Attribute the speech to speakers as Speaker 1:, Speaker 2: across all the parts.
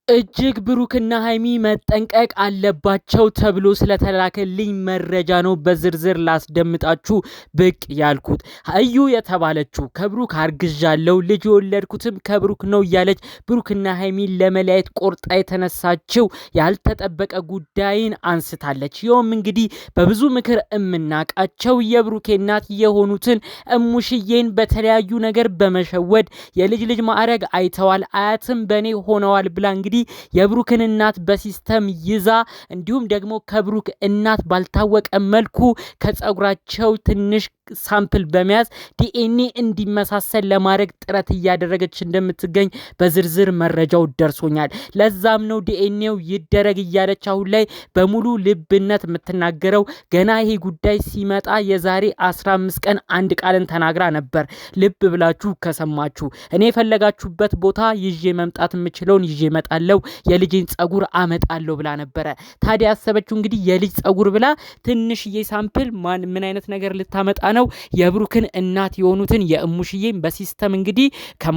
Speaker 1: እጅግ ብሩክና ሃይሚ መጠንቀቅ አለባቸው ተብሎ ስለተላከልኝ መረጃ ነው በዝርዝር ላስደምጣችሁ ብቅ ያልኩት። እዩ የተባለችው ከብሩክ አርግዣለሁ ልጅ የወለድኩትም ከብሩክ ነው እያለች ብሩክና ሃይሚን ለመለያየት ቆርጣ የተነሳችው ያልተጠበቀ ጉዳይን አንስታለች። ይኸውም እንግዲህ በብዙ ምክር እምናቃቸው የብሩኬ እናት የሆኑትን እሙሽዬን በተለያዩ ነገር በመሸወድ የልጅ ማዕረግ አይተዋል፣ አያትም በኔ ሆነዋል ብላ እንግዲህ የብሩክን እናት በሲስተም ይዛ እንዲሁም ደግሞ ከብሩክ እናት ባልታወቀ መልኩ ከጸጉራቸው ትንሽ ሳምፕል በመያዝ ዲኤንኤ እንዲመሳሰል ለማድረግ ጥረት እያደረገች እንደምትገኝ በዝርዝር መረጃው ደርሶኛል። ለዛም ነው ዲኤንኤው ይደረግ እያለች አሁን ላይ በሙሉ ልብነት የምትናገረው። ገና ይሄ ጉዳይ ሲመጣ የዛሬ 15 ቀን አንድ ቃልን ተናግራ ነበር። ልብ ብላችሁ ከሰማችሁ እኔ የፈለጋችሁበት ቦታ ይዤ መምጣት የምችለውን ይዤ እመጣለሁ፣ የልጅን ጸጉር አመጣለሁ ብላ ነበረ። ታዲያ ያሰበችው እንግዲህ የልጅ ጸጉር ብላ ትንሽዬ ሳምፕል ምን አይነት ነገር ልታመጣ ነው? የብሩክን እናት የሆኑትን የእሙሽዬን በሲስተም እንግዲህ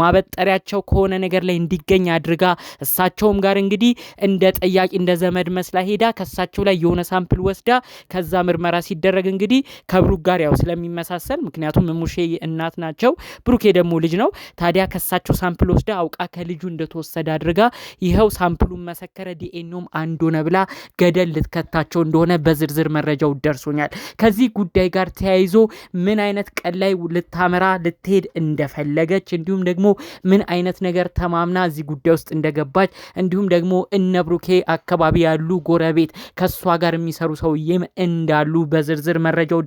Speaker 1: ከማበጠሪያቸው ከሆነ ነገር ላይ እንዲገኝ አድርጋ እሳቸውም ጋር እንግዲህ እንደ ጠያቂ እንደ ዘመድ መስላ ሄዳ ከሳቸው ላይ የሆነ ሳምፕል ወስዳ ከዛ ምርመራ ሲደረግ እንግዲህ ከብሩክ ጋር ያው ስለሚመሳሰል፣ ምክንያቱም እሙሼ እናት ናቸው፣ ብሩኬ ደግሞ ልጅ ነው። ታዲያ ከሳቸው ሳምፕል ወስዳ አውቃ ከልጁ እንደተወሰደ አድርጋ ይኸው ሳምፕሉን መሰከረ፣ ዲኤንኤውም አንድ ሆነ ብላ ገደል ልትከታቸው እንደሆነ በዝርዝር መረጃው ደርሶኛል። ከዚህ ጉዳይ ጋር ተያይዞ ምን አይነት ቀን ላይ ልታመራ ልትሄድ እንደፈለገች እንዲሁም ደግሞ ምን አይነት ነገር ተማምና እዚህ ጉዳይ ውስጥ እንደገባች እንዲሁም ደግሞ እነ ብሩኬ አካባቢ ያሉ ጎረቤት ከሷ ጋር የሚሰሩ ሰውዬም እንዳሉ በዝርዝር መረጃው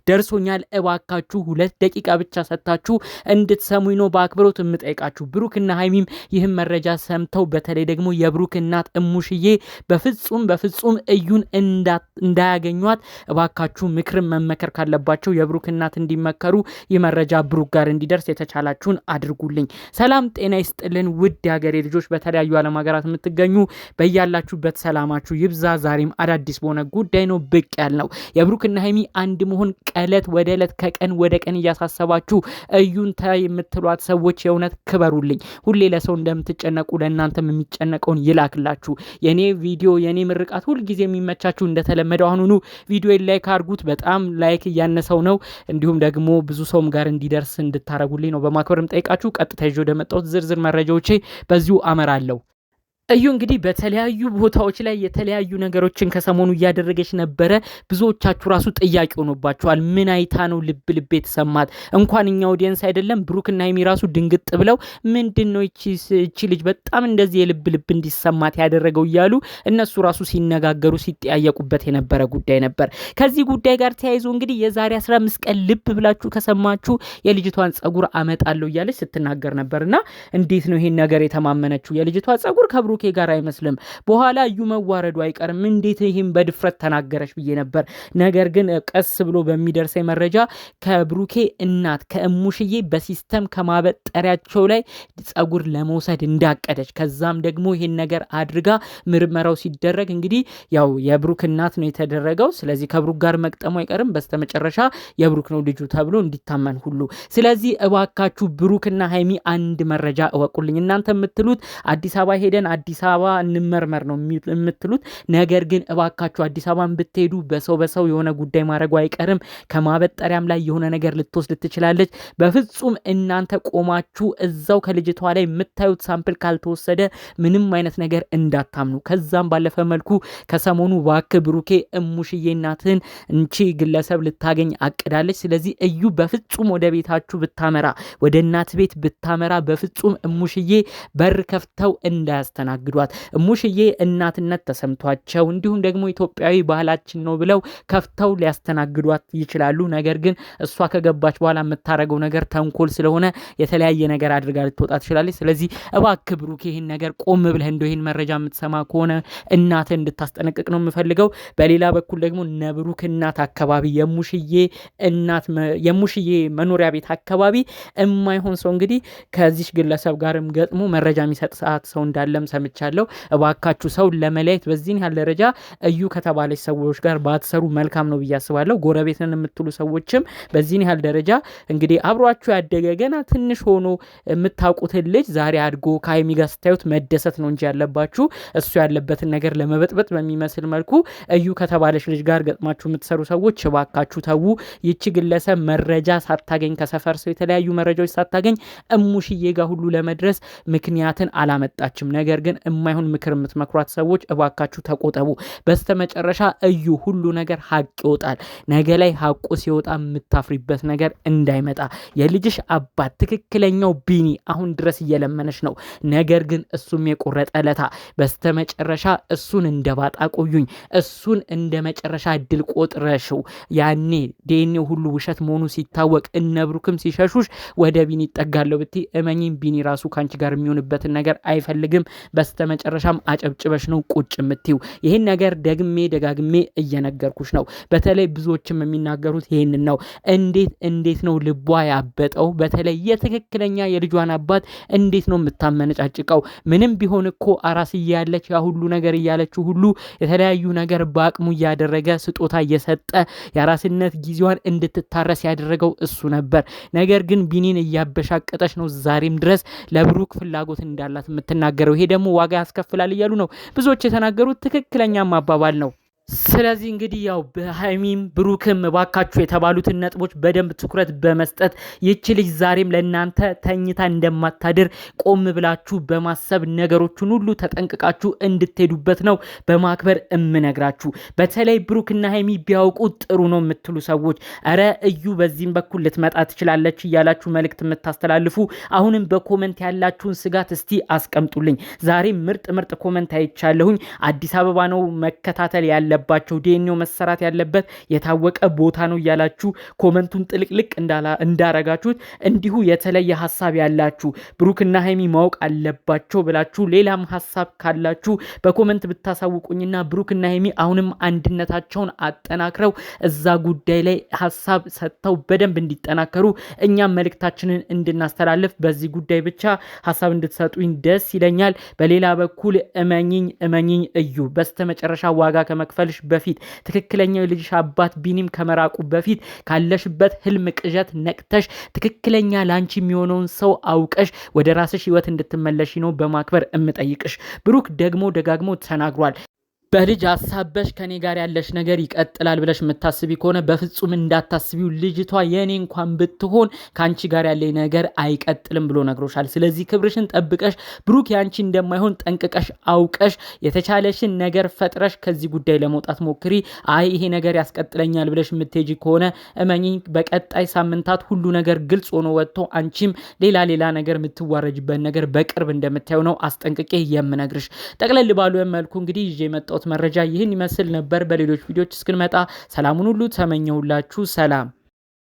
Speaker 1: ደርሶኛል። እባካችሁ 2 ደቂቃ ብቻ ሰጣችሁ እንድትሰሙኝ ነው በአክብሮት የምጠይቃችሁ። ብሩክና ሃይሚም ይህን መረጃ ሰምተው በተለይ ደግሞ የብሩክ እናት እሙሽዬ በፍጹም እዩን እንዳያገኟት እባካችሁ ምክርን መመከር ካለባቸው የብሩክ እናት እንዲመከሩ የመረጃ ብሩክ ጋር እንዲደርስ የተቻላችሁን አድርጉልኝ። ሰላም ጤና ይስጥልን ውድ የሀገሬ ልጆች፣ በተለያዩ ዓለም ሀገራት የምትገኙ በያላችሁበት ሰላማችሁ ይብዛ። ዛሬም አዳዲስ በሆነ ጉዳይ ነው ብቅ ያልነው። የብሩክና ሃይሚ አንድ መሆን ቀለት ወደ ዕለት ከቀን ወደ ቀን እያሳሰባችሁ እዩን ታይ የምትሏት ሰዎች የእውነት ክበሩልኝ። ሁሌ ለሰው እንደምትጨነቁ ለእናንተም የሚጨነቀውን ይላክላችሁ። የኔ ቪዲዮ የኔ ምርቃት ሁልጊዜ የሚመቻችሁ እንደተለመደው አሁኑኑ ቪዲዮ ላይክ አድርጉት። በጣም ላይክ እያነሰው ነው። እንዲሁም ደግሞ ብዙ ሰውም ጋር እንዲደርስ እንድታረጉልኝ ነው በማክበርም ጠይቃችሁ ቀጥታ ይዤ ወደ መጣሁት ዝርዝር መረጃዎቼ በዚሁ አመራለሁ። እዩ እንግዲህ በተለያዩ ቦታዎች ላይ የተለያዩ ነገሮችን ከሰሞኑ እያደረገች ነበረ። ብዙዎቻችሁ ራሱ ጥያቄ ሆኖባችኋል። ምን አይታ ነው ልብ የተሰማት? እንኳን እኛ ኦዲየንስ አይደለም ብሩክና ሃይሚ ራሱ ድንግጥ ብለው ምንድነው እቺ ልጅ በጣም እንደዚህ የልብ እንዲሰማት ያደረገው እያሉ እነሱ ራሱ ሲነጋገሩ ሲጠያየቁበት የነበረ ጉዳይ ነበር። ከዚህ ጉዳይ ጋር ተያይዞ እንግዲህ የዛሬ 15 ቀን ልብ ብላችሁ ከሰማችሁ የልጅቷን ጸጉር አመጣለሁ እያለች ስትናገር ነበርና እንዴት ነው ይሄን ነገር የተማመነችው? የልጅቷ ጸጉር ከብሩኬ ጋር አይመስልም። በኋላ እዩ መዋረዱ አይቀርም። እንዴት ይሄን በድፍረት ተናገረች ብዬ ነበር። ነገር ግን ቀስ ብሎ በሚደርሰኝ መረጃ ከብሩኬ እናት ከእሙሽዬ በሲስተም ከማበጠሪያቸው ላይ ጸጉር ለመውሰድ እንዳቀደች ከዛም ደግሞ ይሄን ነገር አድርጋ ምርመራው ሲደረግ እንግዲህ ያው የብሩክ እናት ነው የተደረገው። ስለዚህ ከብሩክ ጋር መቅጠሙ አይቀርም። በስተመጨረሻ የብሩክ ነው ልጁ ተብሎ እንዲታመን ሁሉ። ስለዚህ እባካችሁ ብሩክና ሃይሚ አንድ መረጃ እወቁልኝ። እናንተ የምትሉት አዲስ አበባ ሄደን አዲስ አበባ እንመርመር ነው የምትሉት። ነገር ግን እባካችሁ አዲስ አበባን ብትሄዱ በሰው የሆነ ጉዳይ ማድረጉ አይቀርም። ከማበጠሪያም ላይ የሆነ ነገር ልትወስድ ትችላለች። በፍጹም እናንተ ቆማችሁ እዛው ከልጅቷ ላይ የምታዩት ሳምፕል ካልተወሰደ ምንም አይነት ነገር እንዳታምኑ። ከዛም ባለፈ መልኩ ከሰሞኑ ባክ ብሩኬ እሙሽዬ እናትን እንቺ ግለሰብ ልታገኝ አቅዳለች። ስለዚህ እዩ በፍጹም ወደ ቤታችሁ ብታመራ፣ ወደ እናት ቤት ብታመራ በፍጹም እሙሽዬ በር ከፍተው እንዳያስተናግዷት። እሙሽዬ እናትነት ተሰምቷቸው እንዲሁም ደግሞ ኢትዮጵያዊ ባህላችን ነው ብለው ከፍተው ሊያስተናግዷት ይችላሉ። ነገር ግን እሷ ከገባች በኋላ የምታረገው ነገር ተንኮል ስለሆነ የተለያየ ነገር አድርጋ ልትወጣ ትችላለች። ስለዚህ እባክህ ብሩክ ይህን ነገር ቆም ብለህ እንደው ይህን መረጃ የምትሰማ ከሆነ እናትህ እንድታስጠነቅቅ ነው የምፈልገው። በሌላ በኩል ደግሞ ነብሩክ እናት አካባቢ የሙሽዬ መኖሪያ ቤት አካባቢ የማይሆን ሰው እንግዲህ ከዚች ግለሰብ ጋርም ገጥሞ መረጃ የሚሰጥ ሰዓት ሰው እንዳለም ሰምቻለሁ። እባካችሁ ሰው ለመለየት በዚህን ያህል ደረጃ እዩ ከተባለች ሰዎች ጋር ባትሰሩ መልካም ነው ብዬ አስባለሁ። ጎረቤትን የምትሉ ሰዎችም በዚህን ያህል ደረጃ እንግዲህ አብሯችሁ ያደገ ገና ትንሽ ሆኖ የምታውቁትን ልጅ ዛሬ አድጎ ከሀይሚ ጋር ስታዩት መደሰት ነው እንጂ ያለባችሁ እሱ ያለበትን ነገር ለመበጥበጥ በሚመስል መልኩ እዩ ከተባለች ልጅ ጋር ገጥማችሁ የምትሰሩ ሰዎች እባካችሁ ተዉ። ይቺ ግለሰብ መረጃ ሳታገኝ ከሰፈር ሰው የተለያዩ መረጃዎች ሳታገኝ እሙሽዬ ጋር ሁሉ ለመድረስ ምክንያትን አላመጣችም። ነገር ግን የማይሆን ምክር የምትመክሯት ሰዎች እባካችሁ ተቆጠቡ። በስተመጨረሻ እዩ ሁሉ ነገር ሀቅ ይወጣል። ነገ ላይ ሀቁ ሲወጣ የምታፍሪበት ነገር እንዳይመጣ። የልጅሽ አባት ትክክለኛው ቢኒ አሁን ድረስ እየለመነች ነው። ነገር ግን እሱም የቆረጠለታ በስተመጨረሻ እሱን እንደባጣ ቆዩኝ፣ እሱን እንደ መጨረሻ ድል ቆጥረሽው ያኔ ዲኤንኤ ሁሉ ውሸት መሆኑ ሲታወቅ እነብሩክም ሲሸሹሽ ወደ ቢኒ ይጠጋለሁ ብትይ እመኚኝ ቢኒ ራሱ ካንቺ ጋር የሚሆንበትን ነገር አይፈልግም። በስተመጨረሻም አጨብጭበሽ ነው ቁጭ የምትይው። ይህን ነገር ደግሜ ደጋግሜ እየነገርኩሽ ነው። በተለይ ብዙዎችም የሚናገሩት ይህንን ነው። እንዴት ነው ልቧ ያበጠው? በተለይ የትክክለኛ የልጇን አባት እንዴት ነው የምታመነጫጭቀው? ምንም ቢሆን እኮ አራስ እያለች ያ ሁሉ ነገር እያለችው ሁሉ የተለያዩ ነገር በአቅሙ እያደረገ ስጦታ እየሰጠ የአራስነት ጊዜዋን እንድትታረስ ያደረገው እሱ ነበር። ነገር ግን ቢኒን እያበሻቀጠች ነው ዛሬም ድረስ ለብሩክ ፍላጎት እንዳላት የምትናገረው። ይሄ ደግሞ ዋጋ ያስከፍላል እያሉ ነው ብዙዎች የተናገሩት። ትክክለኛም አባባል ነው። ስለዚህ እንግዲህ ያው በሀይሚም ብሩክም ባካችሁ የተባሉትን ነጥቦች በደንብ ትኩረት በመስጠት ይቺ ልጅ ዛሬም ለእናንተ ተኝታ እንደማታድር ቆም ብላችሁ በማሰብ ነገሮችን ሁሉ ተጠንቅቃችሁ እንድትሄዱበት ነው በማክበር እምነግራችሁ። በተለይ ብሩክና ሀይሚ ቢያውቁ ጥሩ ነው የምትሉ ሰዎች እረ እዩ በዚህም በኩል ልትመጣ ትችላለች እያላችሁ መልእክት የምታስተላልፉ አሁንም በኮመንት ያላችሁን ስጋት እስቲ አስቀምጡልኝ። ዛሬ ምርጥ ኮመንት አይቻለሁኝ። አዲስ አበባ ነው መከታተል ያለባቸው ዲኤንኤው መሰራት ያለበት የታወቀ ቦታ ነው እያላችሁ ኮመንቱን ጥልቅልቅ እንዳረጋችሁት እንዲሁ የተለየ ሀሳብ ያላችሁ ብሩክና ሀይሚ ማወቅ አለባቸው ብላችሁ ሌላም ሀሳብ ካላችሁ በኮመንት ብታሳውቁኝና ብሩክና ሀይሚ አሁንም አንድነታቸውን አጠናክረው እዛ ጉዳይ ላይ ሀሳብ ሰጥተው በደንብ እንዲጠናከሩ እኛም መልእክታችንን እንድናስተላልፍ በዚህ ጉዳይ ብቻ ሀሳብ እንድትሰጡኝ ደስ ይለኛል። በሌላ በኩል እመኝኝ እዩ በስተመጨረሻ ዋጋ ከመክፈል በፊት ትክክለኛው የልጅሽ አባት ቢኒም ከመራቁ በፊት ካለሽበት ህልም ቅዠት ነቅተሽ ትክክለኛ ላንቺ የሚሆነውን ሰው አውቀሽ ወደ ራስሽ ህይወት እንድትመለሽ ነው በማክበር እምጠይቅሽ። ብሩክ ደግሞ ደጋግሞ ተናግሯል። በልጅ ሀሳበሽ ከኔ ጋር ያለሽ ነገር ይቀጥላል ብለሽ የምታስቢ ከሆነ በፍጹም እንዳታስቢው። ልጅቷ የኔ እንኳን ብትሆን ካንቺ ጋር ያለኝ ነገር አይቀጥልም ብሎ ነግሮሻል። ስለዚህ ክብርሽን ጠብቀሽ ብሩክ ያንቺ እንደማይሆን ጠንቅቀሽ አውቀሽ የተቻለሽን ነገር ፈጥረሽ ከዚህ ጉዳይ ለመውጣት ሞክሪ። ይሄ ነገር ያስቀጥለኛል ብለሽ የምትሄጂ ከሆነ እመኚኝ በቀጣይ ሳምንታት ሁሉ ነገር ግልጽ ሆኖ ወጥቶ አንቺም ሌላ ነገር የምትዋረጅበት ነገር በቅርብ እንደምታየው ነው አስጠንቅቄ የምነግርሽ። ጠቅለል ባሉ መልኩ እንግዲህ ይዤ መጣሁት መረጃ ይህን ይመስል ነበር። በሌሎች ቪዲዮዎች እስክንመጣ ሰላሙን ሁሉ ተመኘሁላችሁ። ሰላም።